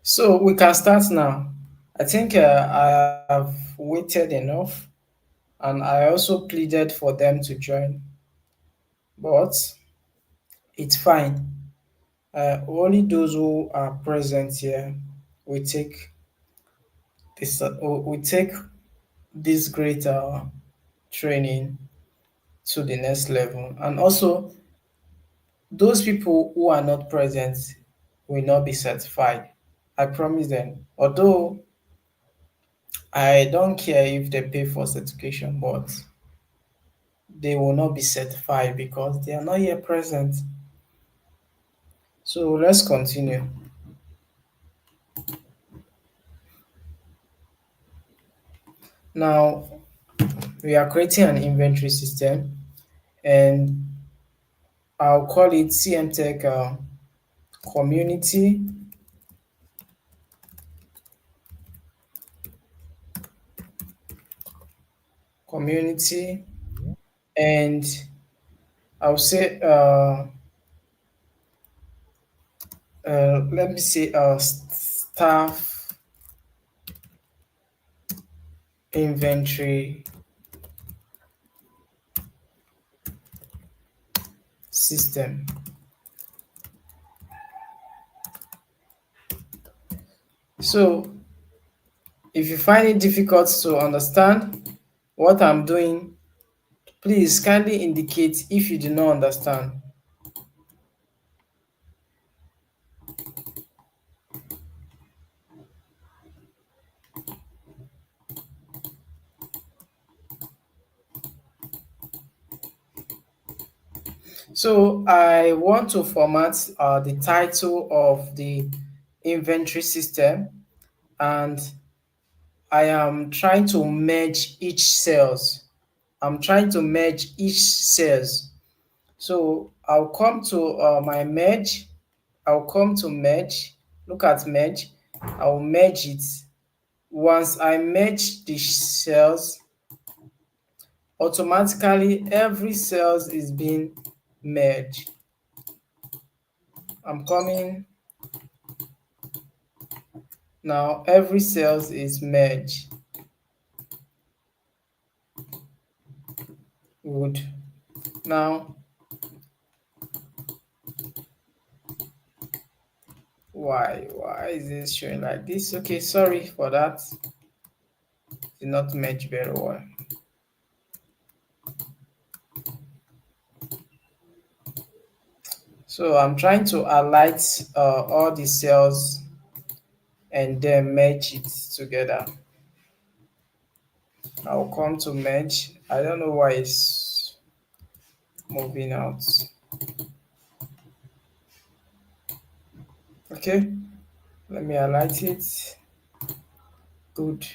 So we can start now. I think I have waited enough, and I also pleaded for them to join, but it's fine. Only those who are present here will take we take this great training to the next level, and also those people who are not present will not be certified. I promise them. Although I don't care if they pay for certification, but they will not be certified because they are not yet present. So let's continue. Now we are creating an inventory system, and I'll call it CMTech community community, and I'll say let me say staff inventory system. So if you find it difficult to understand what I'm doing, please kindly indicate if you do not understand. So I want to format the title of the inventory system, and I am trying to merge each cells. I'm trying to merge each cells. So I'll come to my merge. I'll come to merge. Look at merge. I'll merge it. Once I merge the cells, automatically every cells is being merged. I'm coming now. Every cells is merged. Good. Now, why is this showing like this? Okay, sorry for that. Did not merge very well. So I'm trying to highlight all the cells and then merge it together. I'll come to merge. I don't know why it's moving out. Okay, let me highlight it. Good.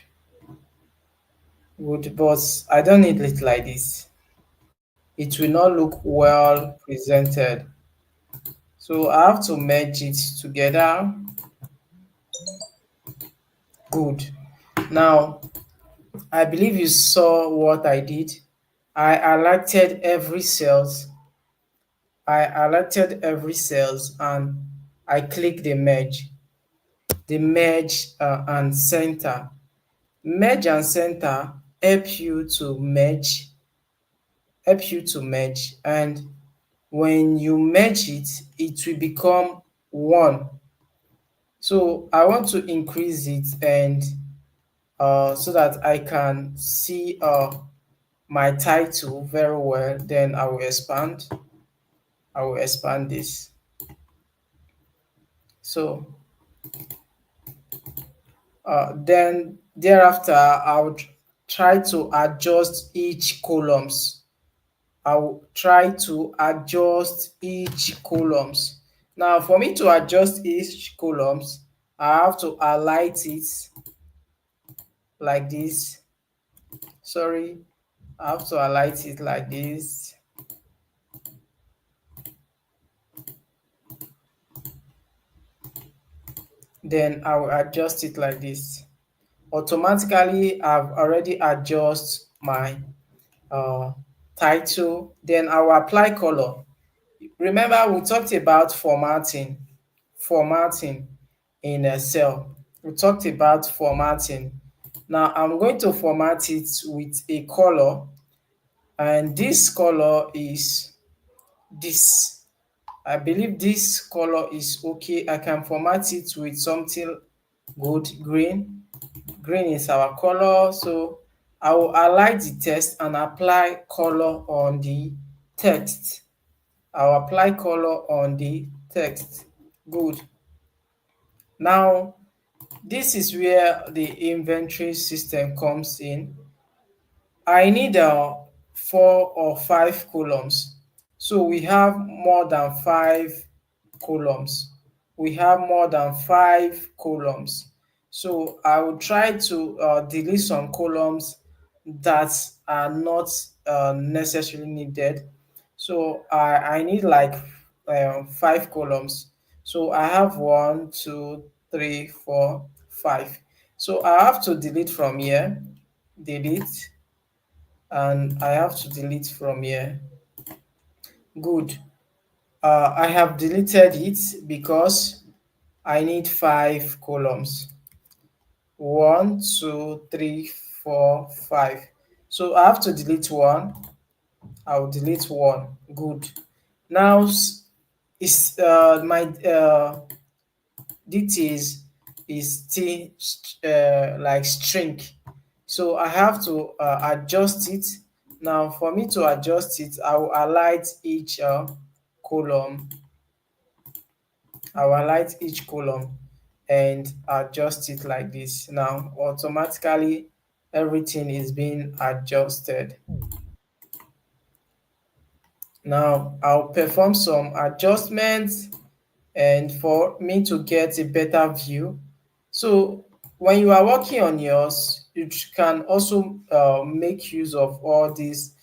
Good, but I don't need it like this. It will not look well presented. So I have to merge it together. Good. Now, I believe you saw what I did. I highlighted every cells. I highlighted every cells and I click the merge. The merge and center. Merge and center help you to merge, and when you merge it, it will become one. So I want to increase it, and so that I can see my title very well. Then I will expand this. So then thereafter I would try to adjust each columns. I will try to adjust each columns. Now for me to adjust each columns, I have to highlight it like this. Sorry, I have to highlight it like this. Then I will adjust it like this. Automatically, I've already adjust my uh, title. Then I will apply color. Remember, we talked about formatting. Formatting. in Excel. We talked about formatting. Now I'm going to format it with a color, and this color is this. I believe this color is okay. I can format it with something good, green. Green is our color, so I will highlight the text and apply color on the text. I'll apply color on the text. Good. Now, this is where the inventory system comes in. I need 4 or 5 columns. So we have more than 5 columns. We have more than 5 columns. So I will try to delete some columns that are not necessarily needed. So I need like 5 columns. So I have 1, 2, 3, 4, 5. So I have to delete from here, delete, and I have to delete from here. Good. I have deleted it because I need 5 columns. 1, 2, 3, 4, 5. So I have to delete one. I'll delete one. Good. Now is my details is still like string, so I have to adjust it. Now for me to adjust it, I will highlight each column. I will highlight each column and adjust it like this. Now automatically everything is being adjusted. Now I'll perform some adjustments and for me to get a better view. So when you are working on yours, you can also make use of all these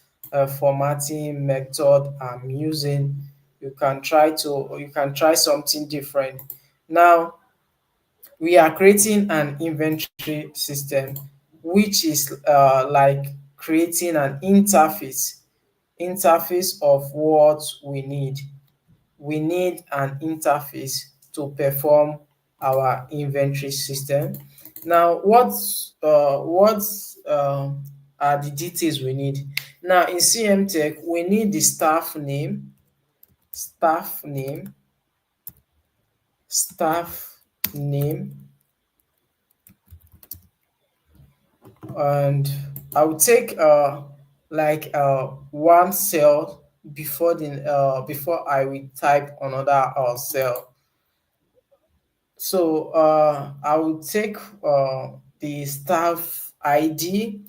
formatting method I'm using. You can try something different. Now we are creating an inventory system, which is like creating an interface of what we need. We need an interface to perform our inventory system. Now, what are the details we need? Now, in CM Tech, we need the staff name, staff name, and I will take like one cell before I will type another cell. So I will take the staff ID,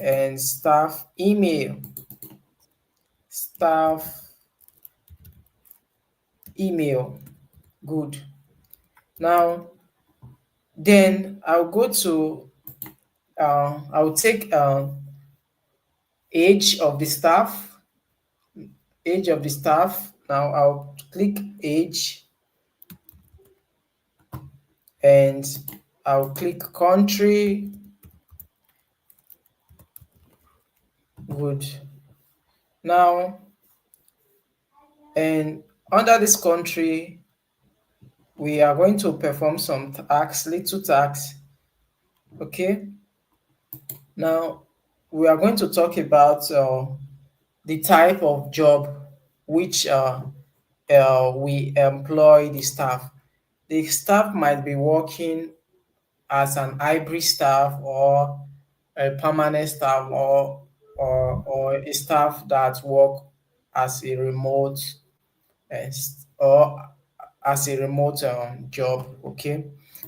and staff email. Good. Now, then I'll go to I'll take age of the staff, age of the staff. Now I'll click age and I'll click country. Good. Now, and under this country, we are going to perform some tasks, little tasks. Okay. Now, we are going to talk about the type of job which we employ the staff. The staff might be working as an hybrid staff or a permanent staff or a staff that work as a remote or as a remote job. Okay.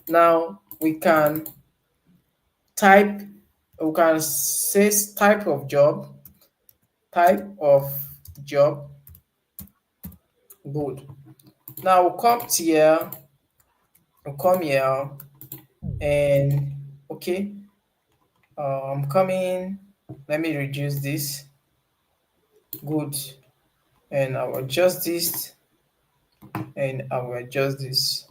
Now type we can say type of job. Good. Now we'll come here and okay, I'm coming. Let me reduce this. Good. And I'll adjust this and I will adjust this.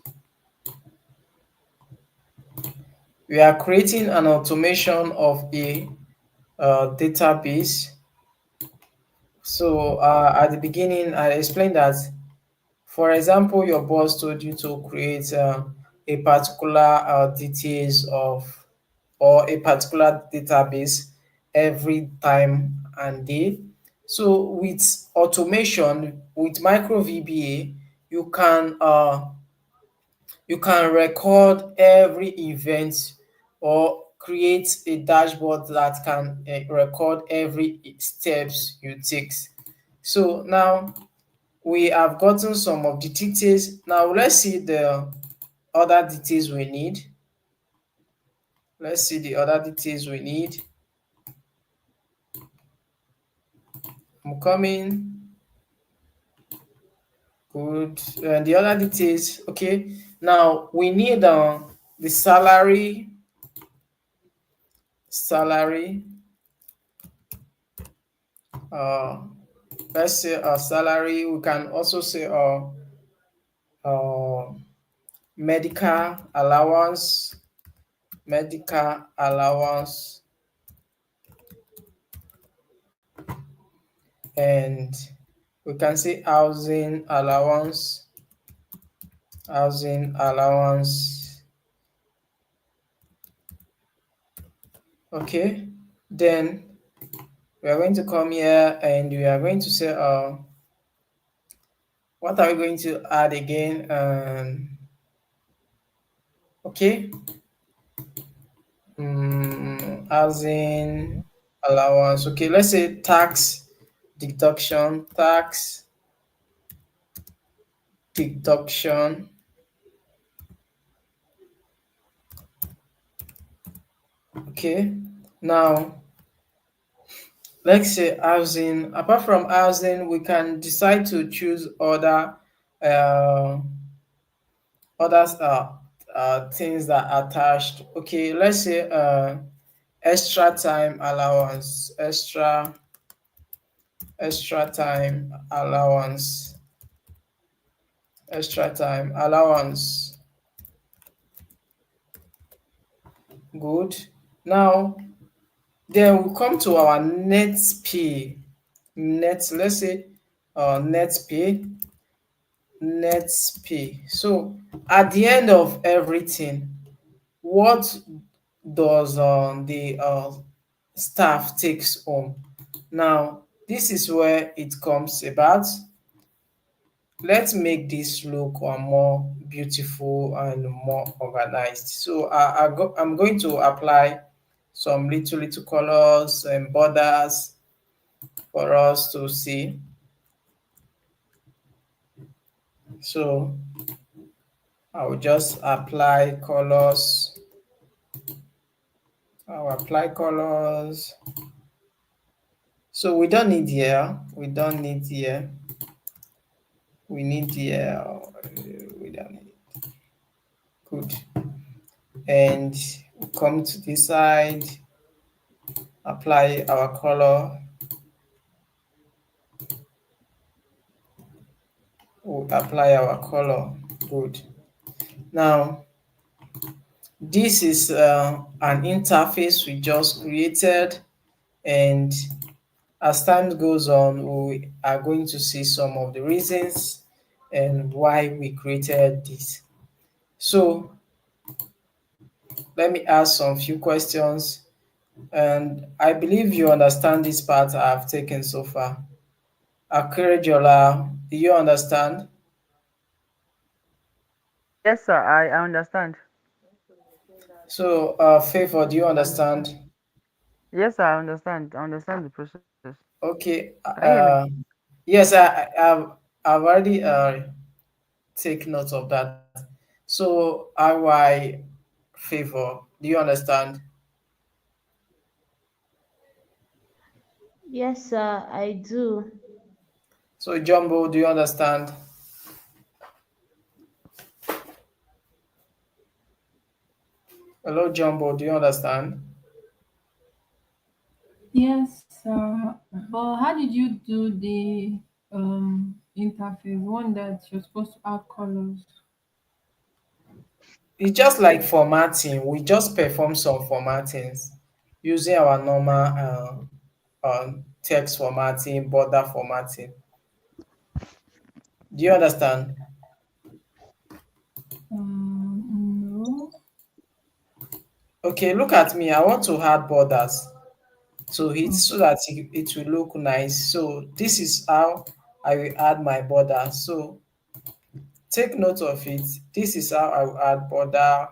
We are creating an automation of a database. So at the beginning, I explained that, for example, your boss told you to create a particular details of or a particular database every time and day. So with automation, with micro VBA, you can uh, you can record every event or create a dashboard that can record every steps you take. So now we have gotten some of the details. Now let's see the other details we need. Let's see the other details we need. I'm coming. Good. And the other details. Okay. Now we need the salary. Uh, let's say salary. We can also say uh, medical allowance, medical allowance, and we can say housing allowance. Okay, then we are going to come here and we are going to say what are we going to add again? Okay, housing allowance. Okay, let's say tax deduction. Okay, now let's say housing. Apart from housing, we can decide to choose uh, others things that are attached. Okay, let's say extra time allowance, extra time allowance, extra time allowance. Good. Now then we come to our net pay. Let's say net pay, net pay. So at the end of everything, what does the staff takes home? Now this is where it comes about. Let's make this look more beautiful and more organized. So I'm going to apply some little colors and borders for us to see. So I will just apply colors. I'll apply colors. So we don't need here. We don't need here. We need here. We don't need it. Good. And we come to this side. Apply our color. We apply our color. Good. Now this is an interface we just created, and as time goes on, we are going to see some of the reasons and why we created this. So let me ask some few questions, and I believe you understand this part I've taken so far. Akerejola, do you understand? Yes, sir. I understand. So, Favor, do you understand? Yes, sir. I understand. I understand the process. Okay. Can you hear me? Yes, I've already take note of that. So, RY Favor, do you understand? Yes, sir, I do. So, Jumbo, do you understand? Hello, Jumbo, do you understand? Yes, but how did you do the interface? One that you're supposed to add colors. It's just like formatting. We just perform some formattings using our normal text formatting, border formatting. Do you understand? No. Okay, look at me. I want to add borders to it Oh, so that it will look nice. So this is how I will add my border. So take note of it. This is how I will add border.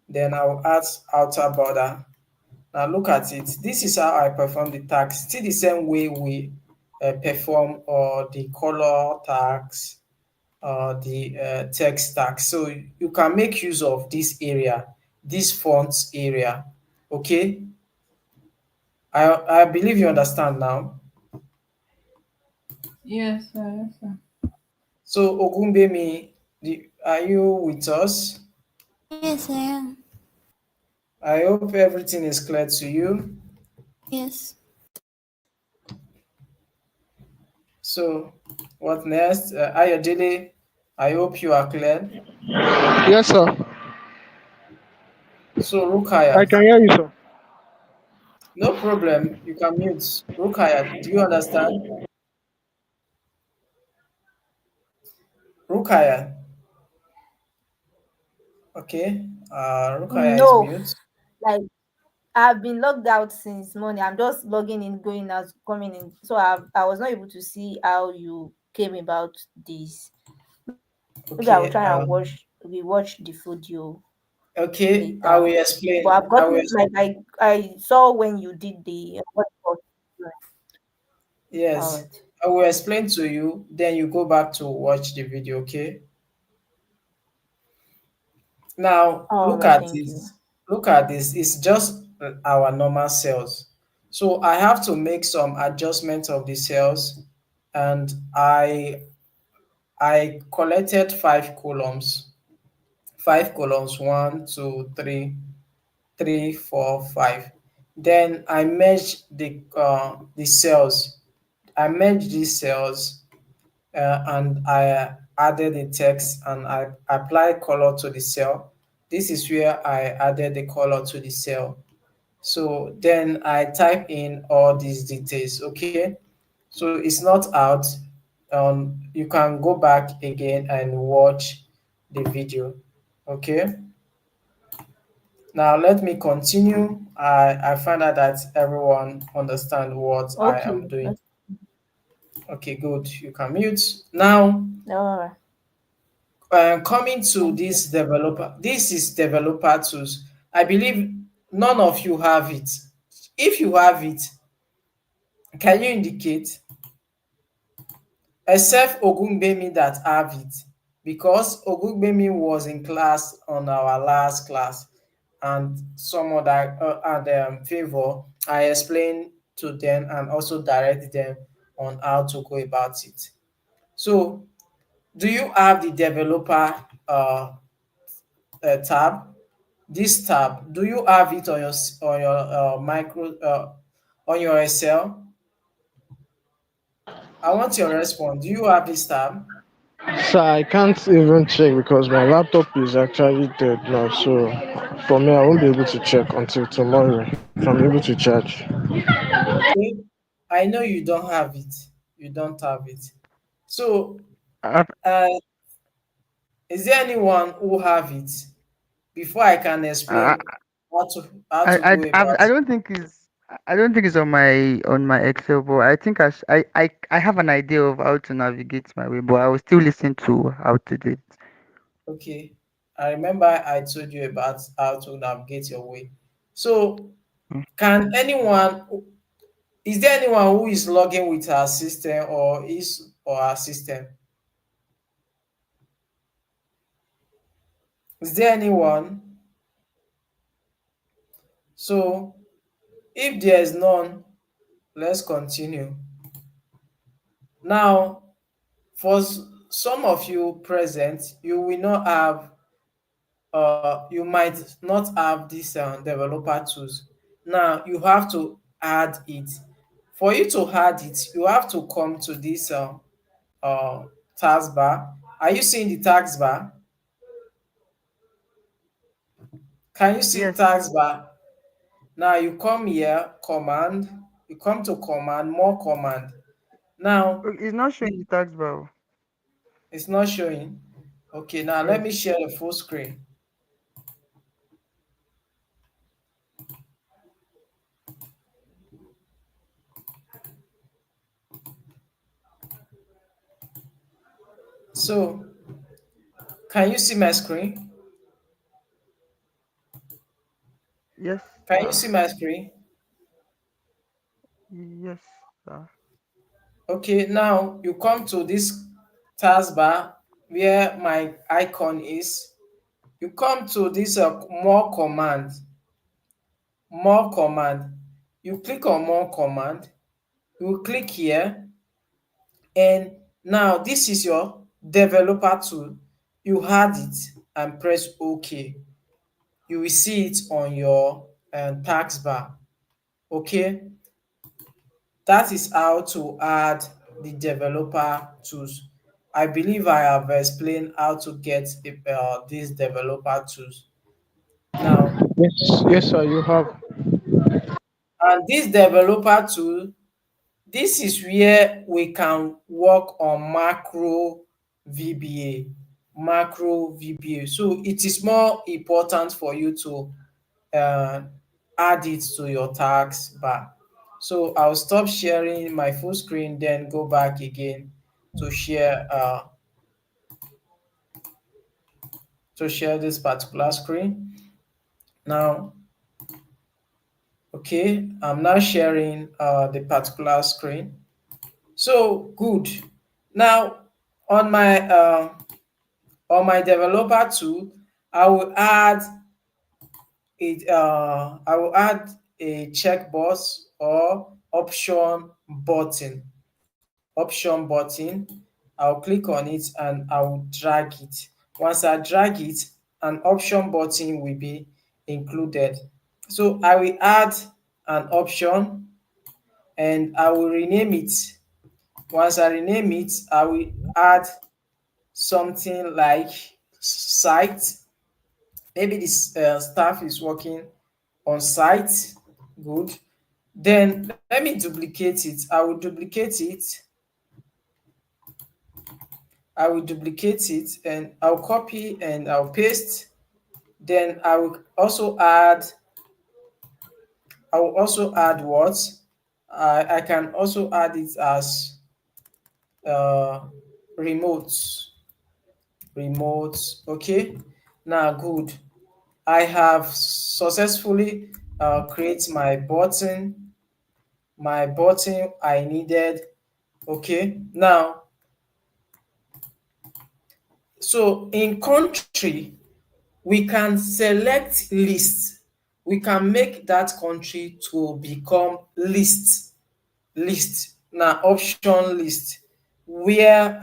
Then I will add outer border. Now look at it. This is how I perform the tags. Still the same way we perform the color tags, the text tags. So you can make use of this area, this fonts area. Okay, I believe you understand now. yes, sir. Yes, sir. So Ogunbemi, are you with us? Yes, I am. I hope everything is clear to you. Yes. So what next? Ayodele, I hope you are clear. Yes, sir. So I Rukayat, can hear you, sir. no problem. You can mute. Rukayat, do you understand? Rukayat, okay. Rukaya is No, mute. like I've been logged out since morning. I'm just logging in, going out, coming in. So I was not able to see how you came about this. Maybe I will Okay. try and rewatch the video Okay. I later. will But explain. I've I will. gotten like I saw when you did the what it was. All Yes. right. I will explain to you. Then you go back to watch the video. Okay. Now All look right, at thank you. this. Look at this. It's just our normal cells. So I have to make some adjustments of the cells, and I collected 5 columns. 5 columns. One, two, three, 3, 4, 5. Then I merge the cells. I merge these cells and I added the text and I apply color to the cell. This is where I added the color to the cell. So then I type in all these details. Okay. So it's not out. You can go back again and watch the video. Okay. Now let me continue. I find out that everyone understand what I Okay. am doing. Okay, good. You can mute. Now, All right. coming to Thank you. this developer, this is developer tools. I believe none of you have it. If you have it, can you indicate? Except Ogunbemi that have it, because Ogunbemi was in class on our last class, and some other and favor I explained to them and also direct them on how to go about it. So, do you have the developer tab? This tab, do you have it on your micro on your Excel? I want your response. Do you have this tab? Sir, I can't even check because my laptop is actually dead now. So for me, I won't be able to check until tomorrow if I'm able to charge. Okay, I know you don't have it. You don't have it. So, I, uh, is there anyone who have it before I can I, explain how to go I about it? don't think it's on my Excel, but I think I have an idea of how to navigate my way, but I will still listen to how to do it. Okay, I remember I told you about how to navigate your way. So, Mm. can anyone? Is there anyone who is logging with her system or his or her system? Is there anyone? So, if there is none, let's continue. Now, for some of you present, you will not have, you might not have this developer tools. Now, you have to add it. For you to add it, you have to come to this uh, taskbar. Are you seeing the taskbar? Can you see Yes. taskbar? Now you come here, command. You come to command, more command. Now It's not showing the tax bar. it's not showing. Okay, now let Yes. me share the full screen. So can you see my screen? Yes, Can you sir. see my screen? Yes, sir. Okay, now you come to this taskbar where my icon is. You come to this more command. You click on more command. You click here, and now this is your developer tool. You add it and press OK. You will see it on your taskbar. Okay, that is how to add the developer tools. I believe I have explained how to get these developer tools. Now, Yes, yes, sir, you have. and this developer tool, this is where we can work on macro VBA. Macro VBA. So it is more important for you to uh, add it to your task bar. So I'll stop sharing my full screen, then go back again to share this particular screen. Now, okay, I'm now sharing the particular screen. So good. Now on my developer tool, I will add I will add a checkbox or option button. I'll click on it and I'll drag it. Once I drag it, an option button will be included. So I will add an option and I will rename it. Once I rename it, I will add something like site. Maybe this staff is working on site. Good. Then let me duplicate it. I will duplicate it and I'll copy and I'll paste. Then I will also add what? I can also add it as uh, remote. Remote. Okay. Now, good. I have successfully create my button I needed. Okay. Now, so in country, we can select list. We can make that country to become list. Now option list, where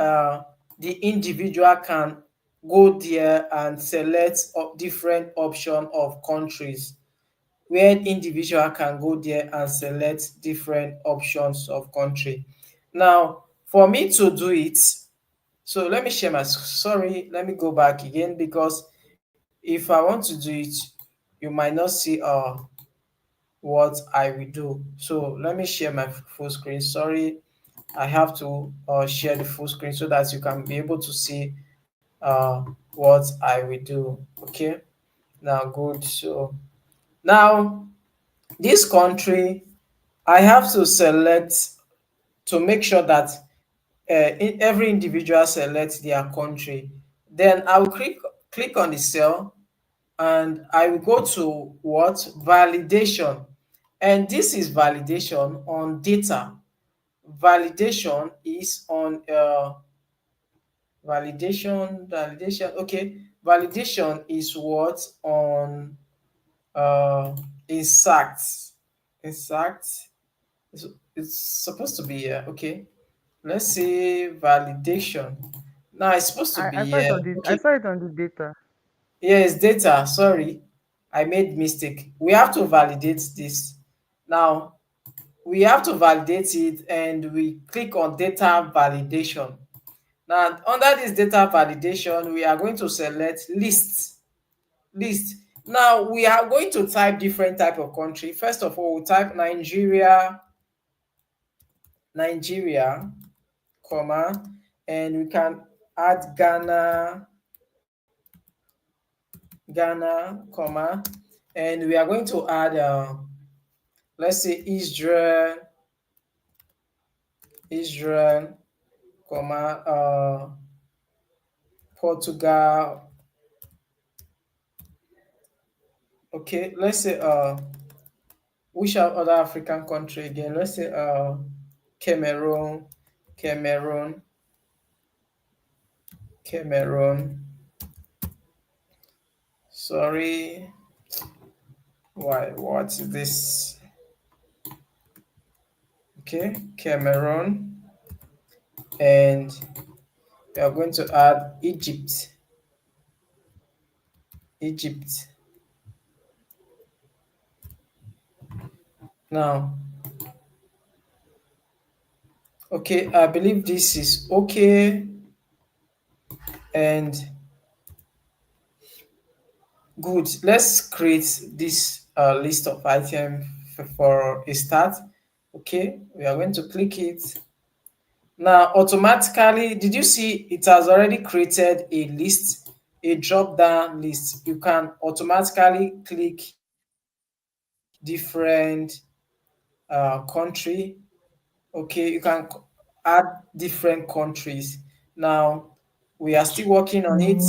the individual can go there and select different option of countries, where individual can go there and select different options of country. Now for me to do it, so let me share my sorry, let me go back again, because if I want to do it, you might not see what I will do. So let me share my full screen. Sorry, I have to share the full screen so that you can be able to see what I will do. Okay, now good. So now this country, I have to select to make sure that every individual selects their country. Then I will click on the cell and I will go to what? Validation. And this is validation on data. Validation is on okay. Validation is what? On exact. Exact. It's supposed to be here. Okay. Let's say validation. Now it's supposed to I be saw it here. on the I Okay. saw it on the data. Yes, data. Sorry, I made mistake. We have to validate this. Now we have to validate it and we click on data validation. Now under this data validation, we are going to select list. Now we are going to type different type of country. First of all, we'll type Nigeria. Nigeria, comma, and we can add Ghana, comma, and we are going to add, let's say Israel, comma, Portugal. Okay, let's say which other African country again? Let's say Cameroon, Cameroon, Cameroon. Sorry, why? What's this? Okay, Cameroon, and we are going to add Egypt. Egypt. Now, okay, I believe this is okay, and good. Let's create this list of items for a start. Okay, we are going to click it. Now, automatically, did you see it has already created a list, a drop down list? You can automatically click different country. Okay, you can add different countries. Now, we are still working on it.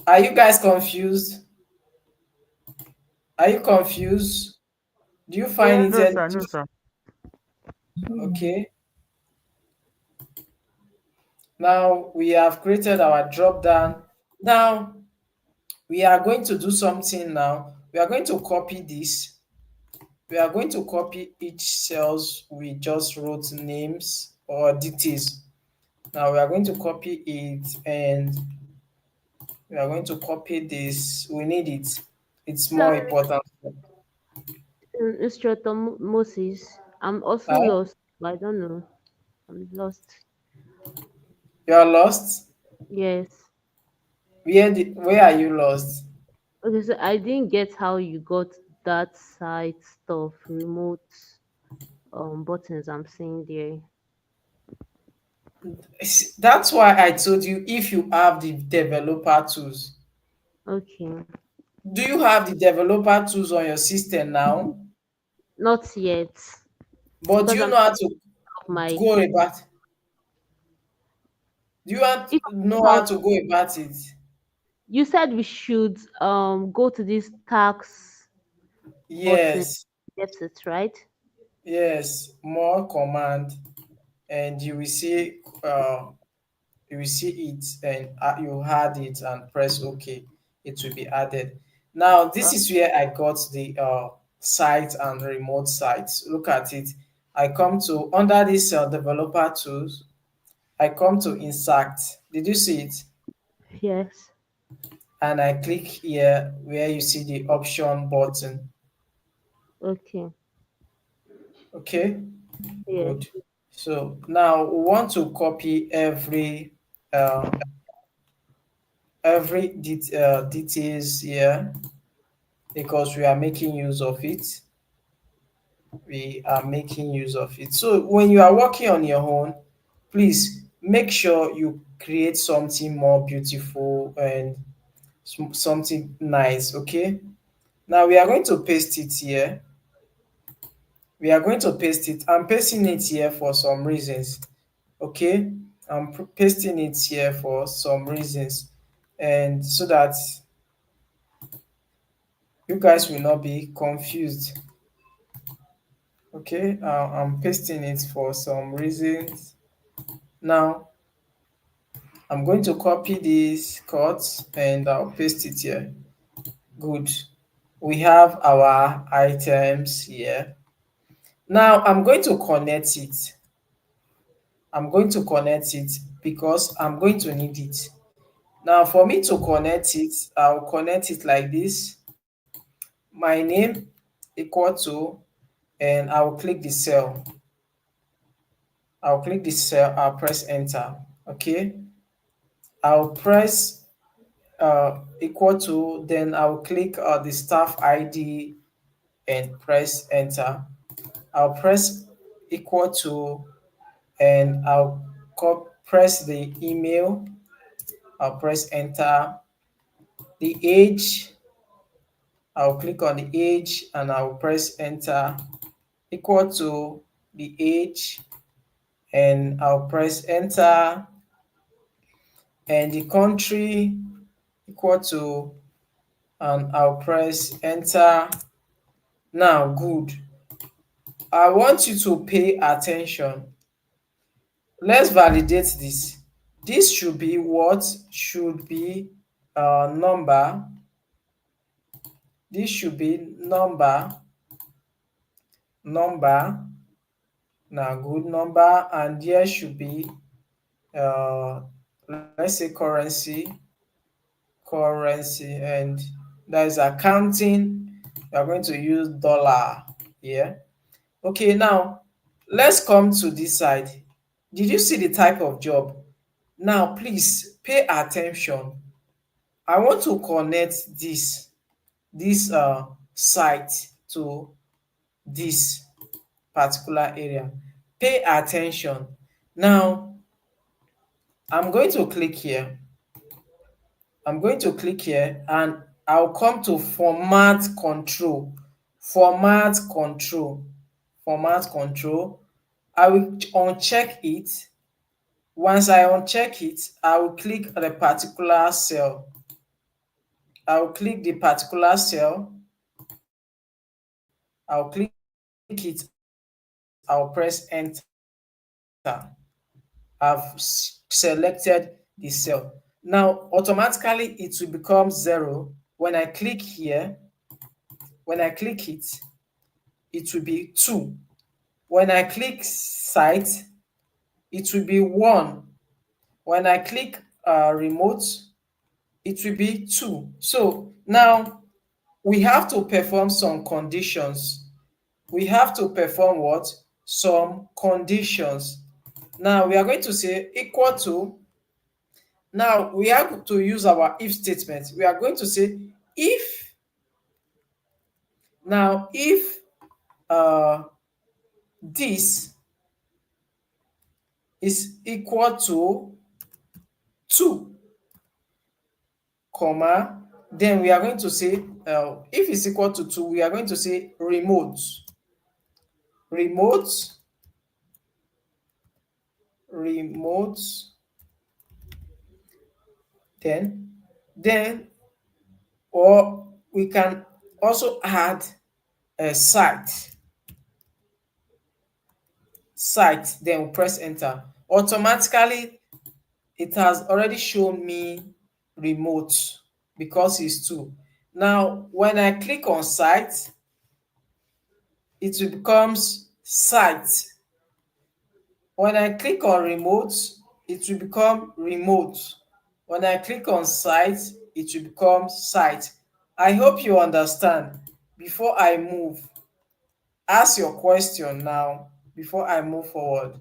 Are you guys confused? Are you confused? Do you find No, it? sir. No, sir. Okay. Now we have created our drop down. Now we are going to do something now. We are going to copy this. We are going to copy each cells we just wrote names or details. Now we are going to copy it, and we are going to copy this. We need it. It's more Sorry, important. Instructor Moses. I'm also Uh, lost, but I don't know. I'm lost. you are lost. Yes. Where are you lost? Okay, so I didn't get how you got that site stuff, remote buttons I'm seeing there. That's why I told you if you have the developer tools. Okay. Do you have the developer tools on your system now? Not yet. But do Because you I'm know how to of my go about? Do you if know I how to go about it? you said we should go to this tax button, Yes, get it right? yes. More command, and you will see it, and you add it and press OK. It will be added. Now this is where I got the site and remote sites. Look at it. I come to under this developer tools. I come to insert. Did you see it? Yes. And I click here where you see the option button. Okay. Okay, Yes. good. So now we want to copy uh, every details here because we are making use of it. We are making use of it. So when you are working on your own, please make sure you create something more beautiful and something nice. Okay. Now we are going to paste it here. We are going to paste it. I'm pasting it here for some reasons. Okay. I'm pasting it here for some reasons, and so that you guys will not be confused. Okay, I'm pasting it for some reasons. Now I'm going to copy this cut and I'll paste it here. Good. We have our items here. Now I'm going to connect it. I'm going to connect it because I'm going to need it. Now for me to connect it, I'll connect it like this. My name equal to, and I'll click the cell. I'll click the cell, I'll press enter. Okay. I'll press equal to, then I'll click the staff ID and press enter. I'll press equal to, and I'll press the email. I'll press enter. The age, I'll click on the age and I'll press enter, equal to the age, and I'll press enter, and the country equal to, and I'll press enter. Now, good. I want you to pay attention. Let's validate this. This should be what? Should be number. This should be number. Now, good, number, and there should be let's say currency, and that is accounting. We are going to use dollar here. Okay, now let's come to this side. Did you see the type of job? Now please pay attention. I want to connect this site to this particular area. Pay attention. Now I'm going to click here. And I'll come to format control. I will uncheck it. Once I uncheck it, I will click the particular cell. I'll click the particular cell. I'll click it. I'll press enter. I've selected the cell. Now, automatically it will become 0. When I click here, when I click it, it will be 2. When I click site, it will be 1. When I click remote, it will be 2. So now we have to perform some conditions. We have to perform what? Some conditions. Now we are going to say equal to. Now we have to use our if statement. We are going to say if. Now if this is equal to 2, comma, then we are going to say if it's equal to 2, we are going to say remote, then or we can also add a site, then we press enter. Automatically it has already shown me remote because it's 2. Now when I click on site, it becomes site. When I click on remote, it will become remote. When I click on site, it will become site. I hope you understand. Before I move, ask your question now before I move forward.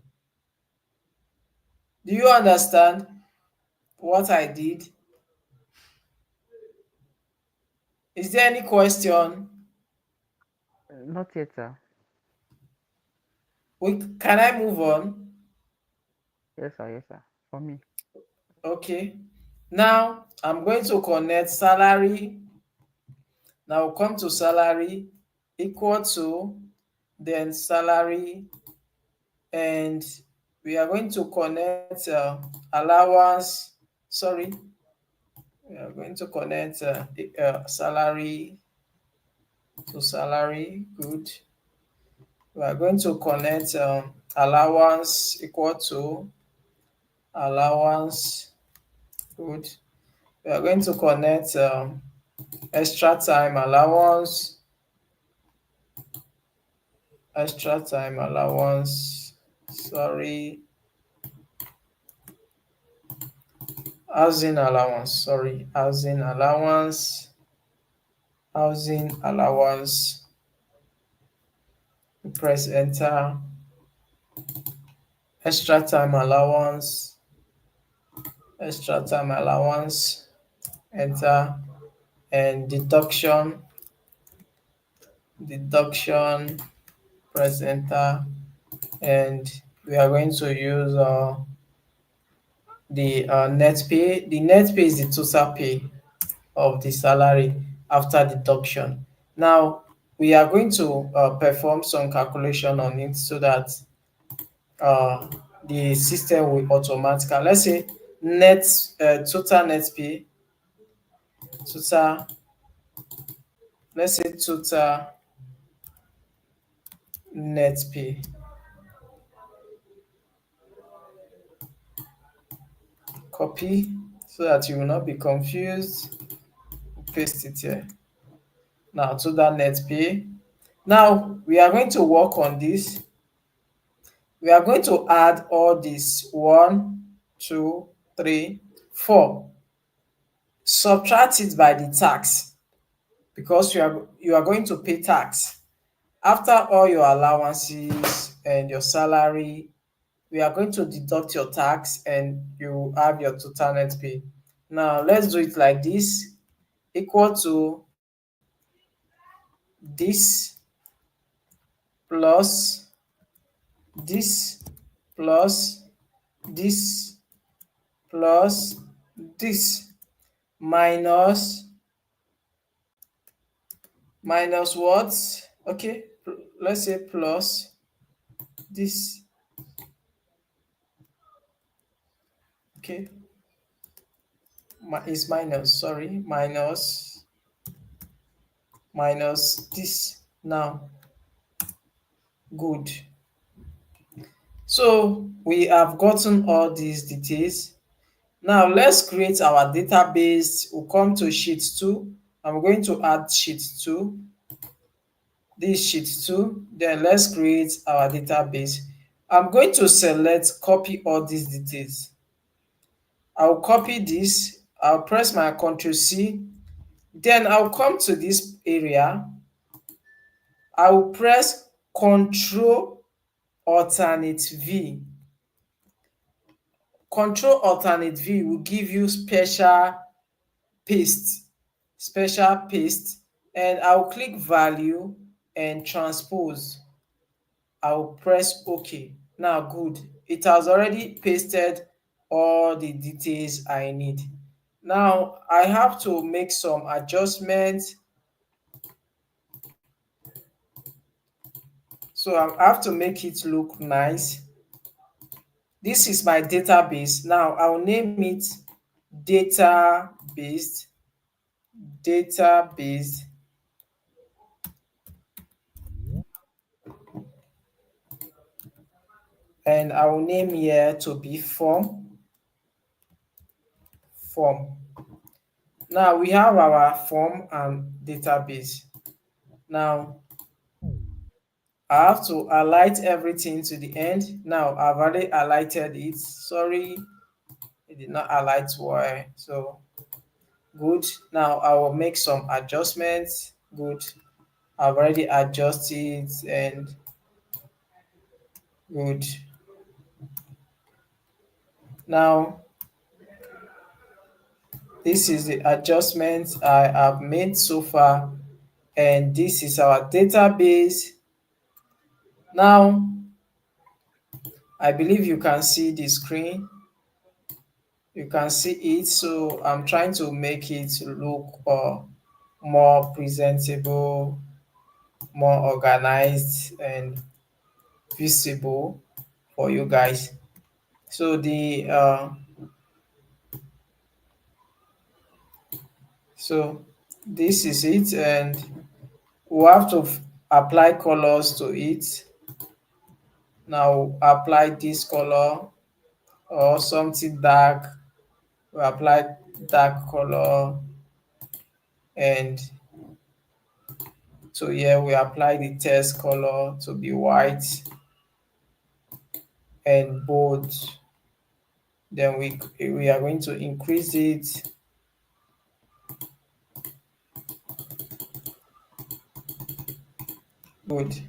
Do you understand what I did? Is there any question? Not yet, sir. Can I move on? Yes, sir. Yes, sir. For me. Okay. Now I'm going to connect salary. Now we'll come to salary equal to, then salary, and we are going to connect allowance. Sorry, we are going to connect salary to salary. Good. We are going to connect allowance equal to allowance. Good. We are going to connect extra time allowance. Sorry. Housing allowance. Press enter. Extra time allowance, enter, and deduction, press enter, and we are going to use the net pay. The net pay is the total pay of the salary after deduction. Now we are going to perform some calculation on it so that uh, the system will automatically, let's say net total net pay, total, let's say total net pay. Copy so that you will not be confused. Paste it here. Now total net pay. Now we are going to work on this. We are going to add all these 1, 2, 3, 4. Subtract it by the tax because you are going to pay tax. After all your allowances and your salary, we are going to deduct your tax and you have your total net pay. Now let's do it like this, equal to this plus this plus this plus this minus what? Okay, let's say plus this. Okay, is minus, sorry, minus this. Now good. So we have gotten all these details. Now let's create our database. We'll come to sheet 2. I'm going to add sheet 2. This sheet 2. Then let's create our database. I'm going to select copy all these details. I'll copy this. I'll press my Ctrl C. Then I'll come to this area. I will press Ctrl Alternate V. Ctrl Alternate V will give you special paste, and I'll click value and transpose. I'll press OK. Now good, it has already pasted all the details I need. Now I have to make some adjustments. So I have to make it look nice. This is my database. Now I'll name it database, and I will name here to be form. Now we have our form and database. Now I have to highlight everything to the end. Now I've already highlighted it. Sorry, it did not highlight why. So good. Now I will make some adjustments. Good. I've already adjusted and good. Now this is the adjustments I have made so far, and this is our database. Now I believe you can see the screen. You can see it, so I'm trying to make it look more presentable, more organized and visible for you guys. So so this is it, and we have to apply colors to it. Now apply this color or something dark. We apply dark color, and so here we apply the text color to be white and bold. Then we are going to increase it. Good.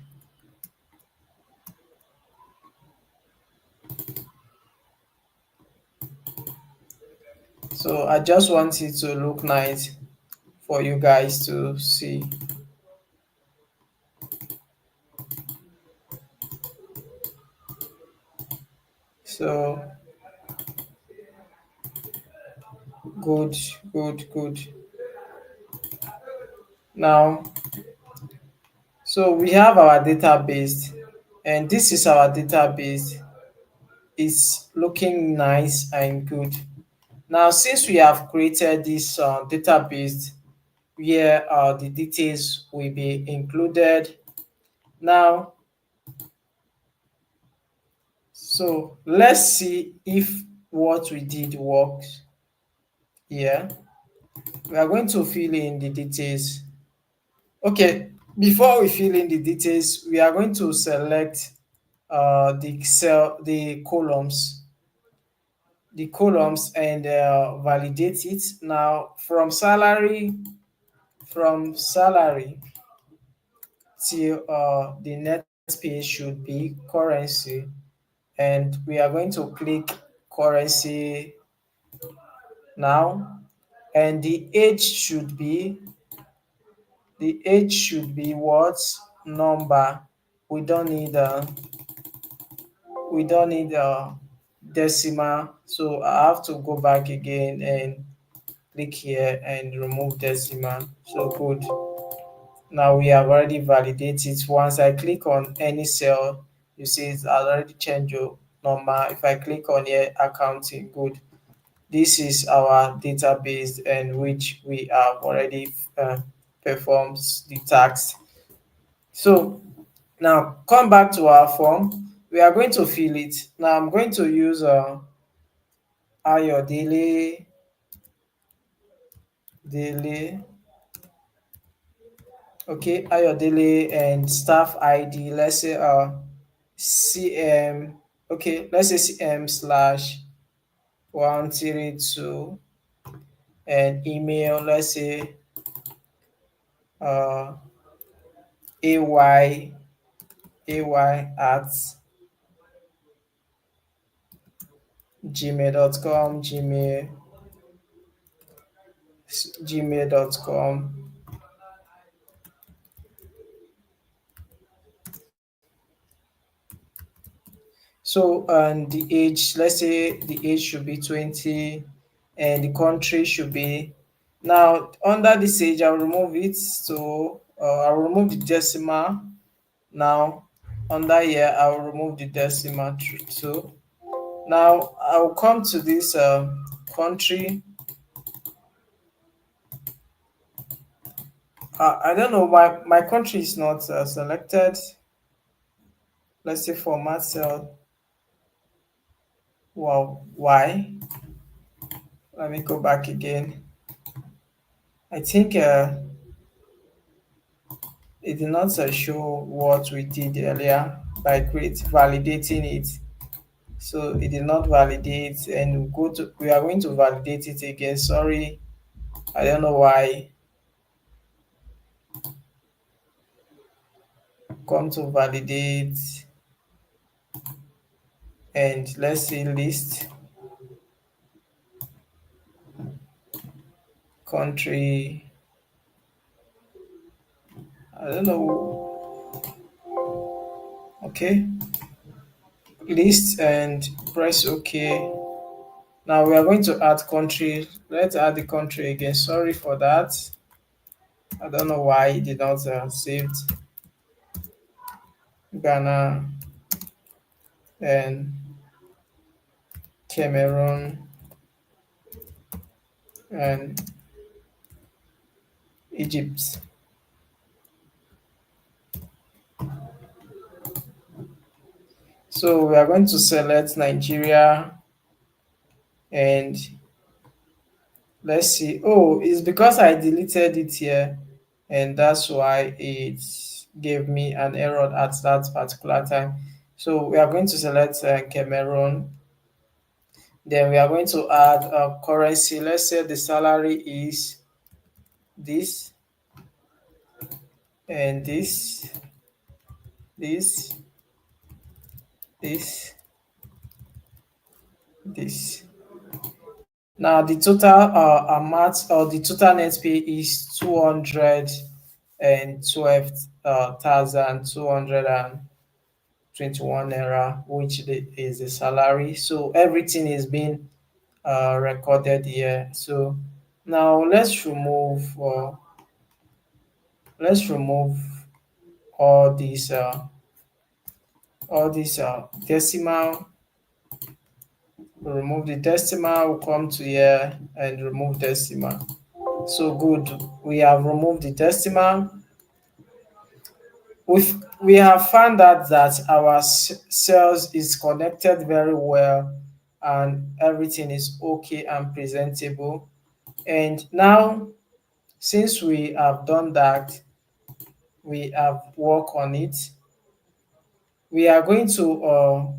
So I just want it to look nice for you guys to see. So good, good. Now, so we have our database, and this is our database. It's looking nice and good. Now, since we have created this database where the details will be included, now, so let's see if what we did works here. We are going to fill in the details. Okay, before we fill in the details, we are going to select the columns and validate it. Now, from salary till the next page should be currency, and we are going to click currency now, and the age should be what number. We don't need decimal, so I have to go back again and click here and remove decimal. So good. Now we have already validated. Once I click on any cell, you see it's already changed your number. If I click on here, accounting, good. This is our database and which we have already performed the task. So now come back to our form. We are going to fill it. Now I'm going to use Ayodele okay, Ayodele and staff ID. Let's say CM. Okay, let's say CM/132 and email. Let's say AY at gmail.com gmail.com. So, and the age, let's say the age should be 20 and the country should be. Now, under this age, I'll remove it. So, I'll remove the decimal. Now, under here, I'll remove the decimal too. Now, I'll come to this country. I don't know why my country is not selected. Let's say format cell. Wow, why? Let me go back again. I think it did not show what we did earlier by validating it. So it did not validate, and we are going to validate it again. Sorry, I don't know why. Come to validate, and let's see list country. I don't know. Okay, list and press OK. Now we are going to add country. Let's add the country again. Sorry for that. I don't know why it did not saved. Ghana and Cameroon and Egypt. So we are going to select Nigeria, and let's see. Oh, it's because I deleted it here, and that's why it gave me an error at that particular time. So we are going to select Cameroon. Then we are going to add currency. Let's say the salary is this and this. Now the total amount or the total net pay is 212,225 21 naira, which is the salary. So everything is being recorded here. So now let's remove all these decimal. We'll remove the decimal. We'll come to here and remove decimal. So good. We have removed the decimal. We have found out that our cells is connected very well and everything is okay and presentable. And now, since we have done that, we have worked on it. We are going to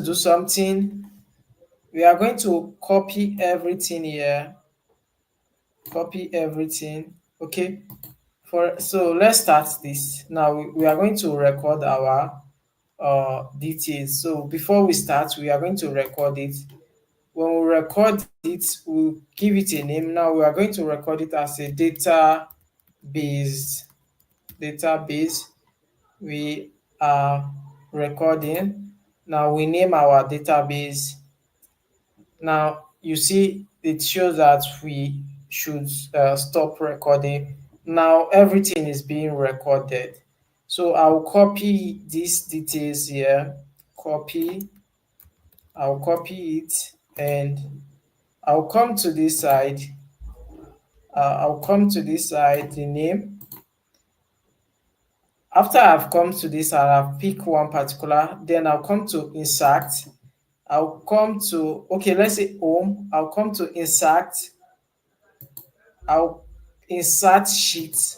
do something. We are going to copy everything here. Copy everything. Okay. So let's start this. Now we are going to record our details. So before we start, we are going to record it. When we record it, we'll give it a name. Now we are going to record it as a database. We are recording. Now we name our database. Now you see it shows that we should stop recording. Now everything is being recorded. So I'll copy these details here. I'll copy it and I'll come to this side. The name. After I've come to this, I'll pick one particular, then I'll come to insert. I'll come to, okay, let's say home. I'll come to insert. I'll insert sheet.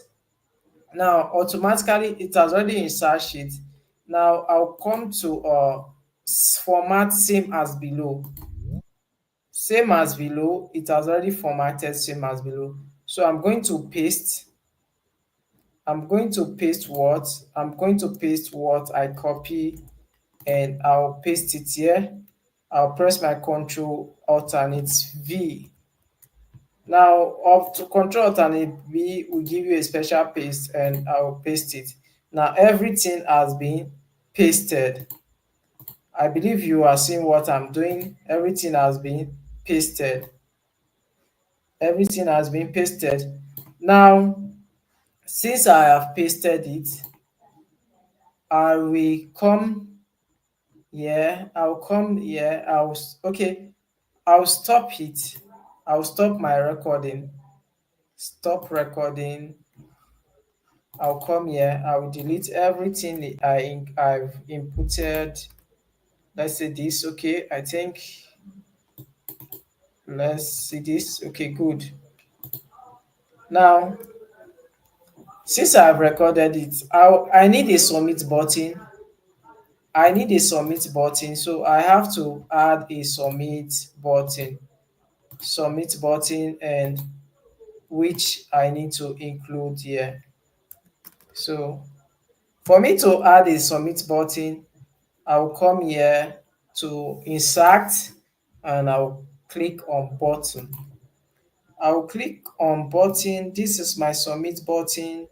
Now, automatically, it has already insert sheet. Now, I'll come to format same as below. Same as below, it has already formatted same as below. So I'm going to paste. I'm going to paste what I copy and I'll paste it here. I'll press my Control Alternate V. Now, up to Control Alternate V will give you a special paste and I'll paste it. Now, everything has been pasted. I believe you are seeing what I'm doing. Everything has been pasted. Everything has been pasted. Now, since I have pasted it, I will come here. I'll come here. Okay. I'll stop it. I'll stop my recording. Stop recording. I'll come here. I'll delete everything I've inputted. Let's say this. Okay. I think let's see this. Okay, good. Now, since I've recorded it, I need a submit button. So I have to add a submit button, and which I need to include here. So for me to add a submit button, I'll come here to insert and I'll click on button. I'll click on button. This is my submit button.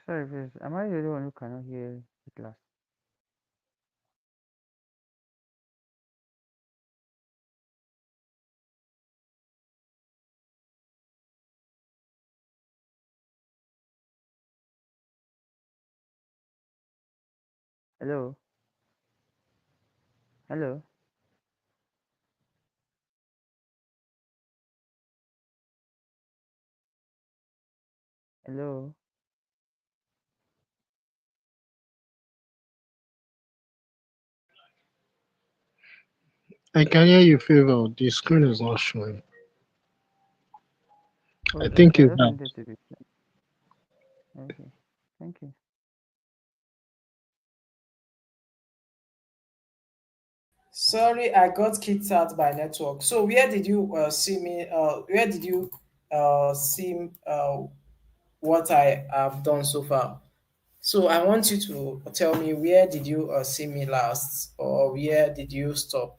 Sorry, please. Am I the only one who cannot hear it last? Hello, hello, hello. I can hear you, Favor. The screen is not showing. I Okay, think okay. I you just have. wanted to be. Okay, thank you. Sorry, I got kicked out by network. So where did you see me? Where did you see what I have done so far? So I want you to tell me, where did you see me last, or where did you stop?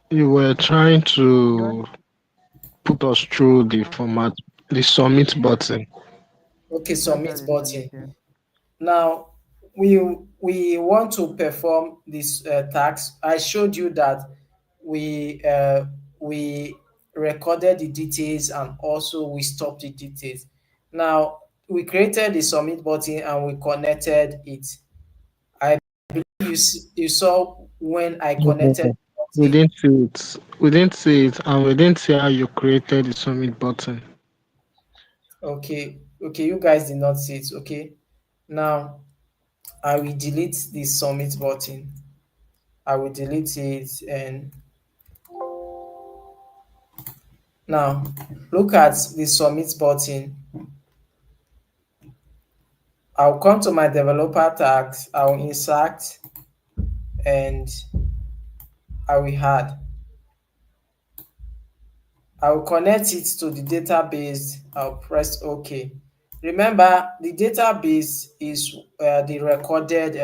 You were trying Don't. to put us through the format, the submit button. Okay, Don't submit have a button. submission. Now we want to perform this task. I showed you that we we recorded the details and also we stopped the details. Now we created the submit button and we connected it. I you saw when I connected No, the we button. didn't see it. We didn't see it, and we didn't see how you created the submit button. Okay, okay, you guys did not see it. Okay, now I will delete the submit button. I will delete it. And now look at the submit button. I'll come to my developer tags, I'll insert, and I will add. I will connect it to the database. I'll press OK. Remember, the database is the recorded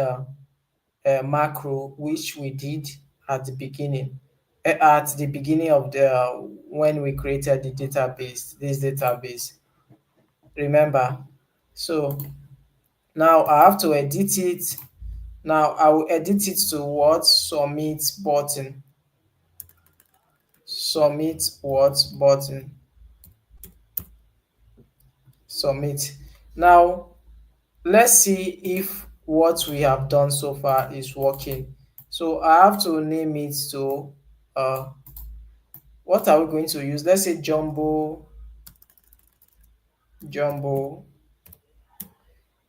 macro which we did at the beginning. At the beginning of the when we created the database, this database. Remember, so now I have to edit it. Now I will edit it to what? Submit button. Submit what button? Submit. Now let's see if what we have done so far is working. So I have to name it to what are we going to use? Let's say jumbo.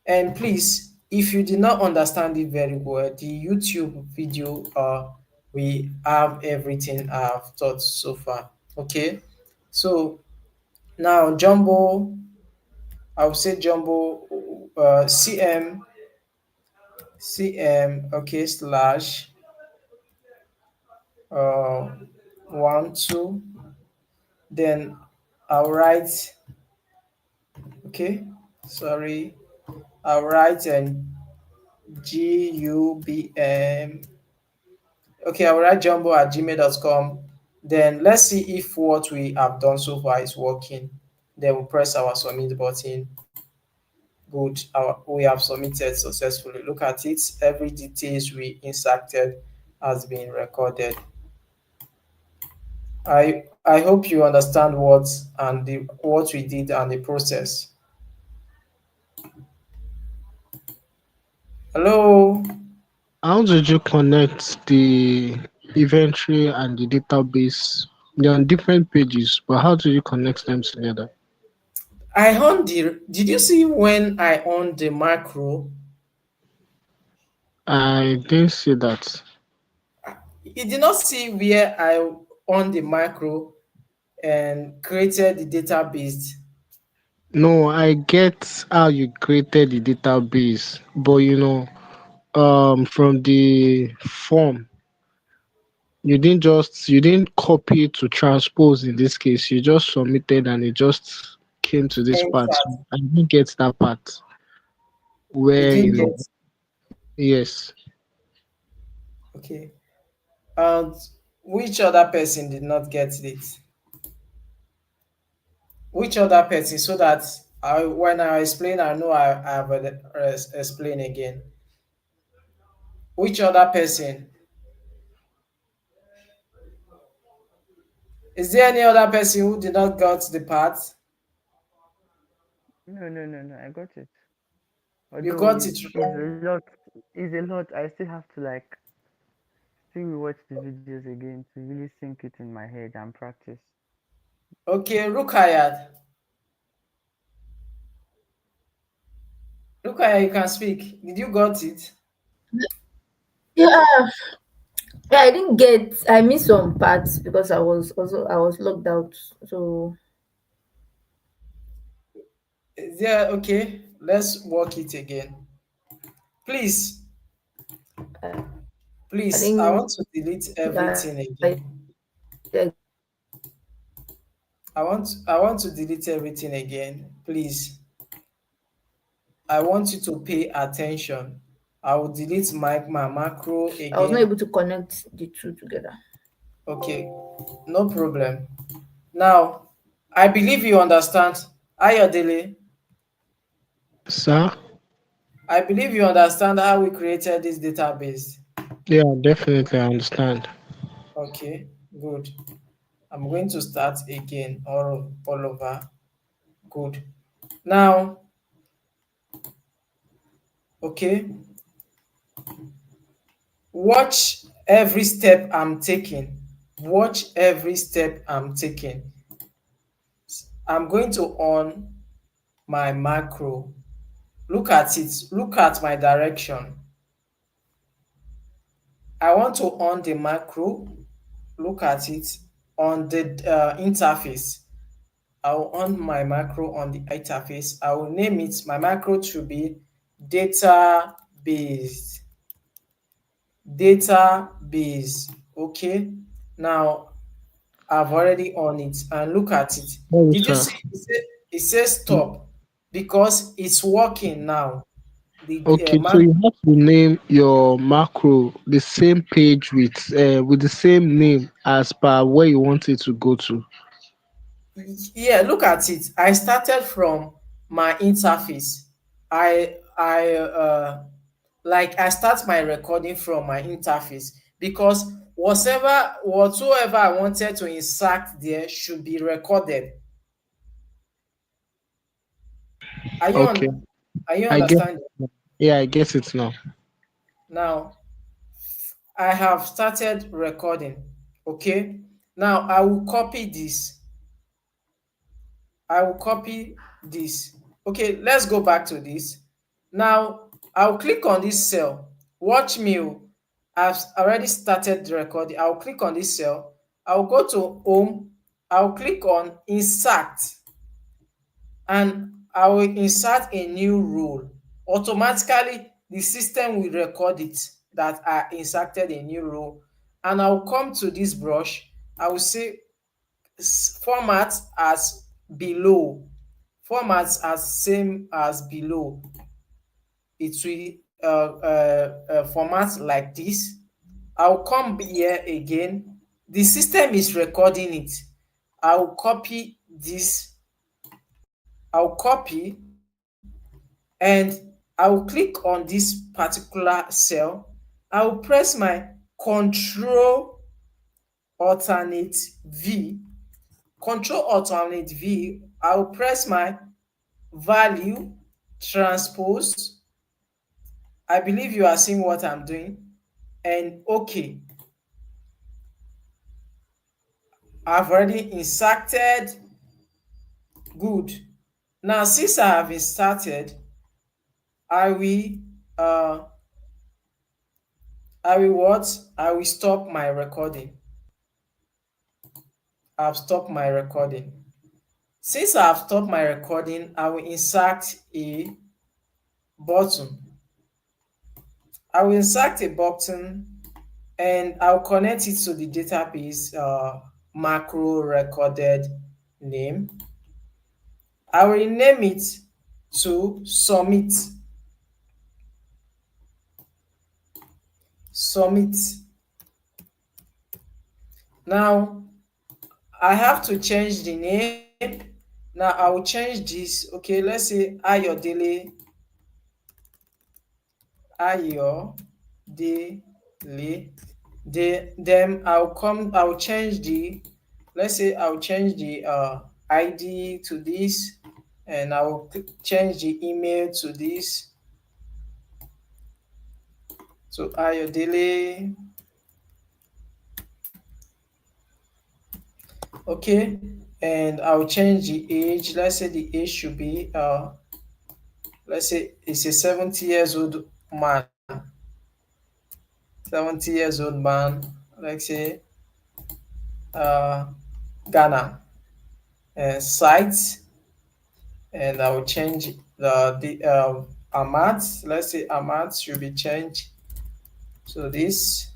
And please, if you did not understand it very well, the YouTube video, we have everything I've taught so far. Okay, so now Jumbo, I will say Jumbo CM, okay, slash uh, 1 2, then I'll write, okay, sorry, I'll write and GUBM. Okay, I will write jumbo at gmail.com. Then let's see if what we have done so far is working. Then we'll press our submit button. Good. We have submitted successfully. Look at it. Every details we inserted has been recorded. I hope you understand what we did and the process. Hello. How did you connect the inventory and the database? They're on different pages, but how do you connect them together? I on the did you see when I on the macro? I didn't see that. You did not see where I on the macro and created the database. No, I get how you created the database, but from the form, you didn't copy it to transpose in this case. You just submitted and it just came to this In part. So fact, I didn't get that part you where didn't get. yes. Okay. And which other person did not get it? Which other person, so that when I explain, I know I have explain again. Which other person? Is there any other person who did not get the part? No, no, no, no. I got it. You Although got it's it. it's a lot. it's a lot. I still have to like still watch the videos again to really sink it in my head and practice. Okay, Rukayat, you can speak. Did you got it? Yeah, yeah, I didn't get. I missed some parts because I was locked out. So Yeah, okay. Let's work it again. Please, I, I please, I didn't. want to delete I, everything I, again. I I want to delete everything again. Please. I want you to pay attention. I will delete my macro I was not again. able to connect the two together. Okay, no problem. Now, I believe you understand. Ayodele, Sir? I believe you understand how we created this database. Yeah, definitely I understand. Okay, good. I'm going to start again all over. Good. Now, okay, watch every step I'm taking. Watch every step I'm taking. I'm going to on my macro. Look at it. Look at my direction. I want to on the macro. Look at it on the interface. I'll on my macro on the interface. I will name it. My macro to be database. Database. Okay. Now I've already on it and look at it. Sorry, Did you sir. see it says stop because it's working now. The Okay, so macro. you have to name your macro the same page with the same name as per where you want it to go to. Yeah, look at it. I started from my interface. I start my recording from my interface because whatsoever I wanted to insert there should be recorded. Are you Okay, on are you I get. understanding? Yeah, I get it now. Now I have started recording. Okay. Now I will copy this. Okay, let's go back to this. Now, I'll click on this cell. Watch me. I've already started the recording. I'll click on this cell. I'll go to home. I'll click on insert and I will insert a new rule. Automatically, the system will record it that I inserted a new rule. And I'll come to this brush. I will say format as below. Formats as same as below. It will format like this. I'll come here again. The system is recording it. I'll copy this. I'll copy and I'll click on this particular cell. I'll press my Control Alternate V. Control Alternate V. I'll press my value transpose. I believe you are seeing what I'm doing. And okay, I've already inserted. Good. Now, since I have inserted, I will uh I will what? I will stop my recording. I've stopped my recording. Since I've stopped my recording, I will insert a button. I will insert a button and I'll connect it to the database macro recorded name. I will rename it to submit. Submit. Now I have to change the name. Now I will change this. Okay, let's say Ayodele. Ayodele. Then I'll change the, let's say I'll change the ID to this, and I will change the email to this. So Ayodele. Okay, and I'll change the age. Let's say the age should be let's say it's a 70 years old man. 70 years old man, let's say uh Ghana. And site, and I'll change the amount. Let's say amount should be changed. So this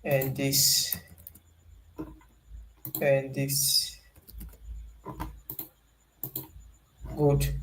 and this and this. Good.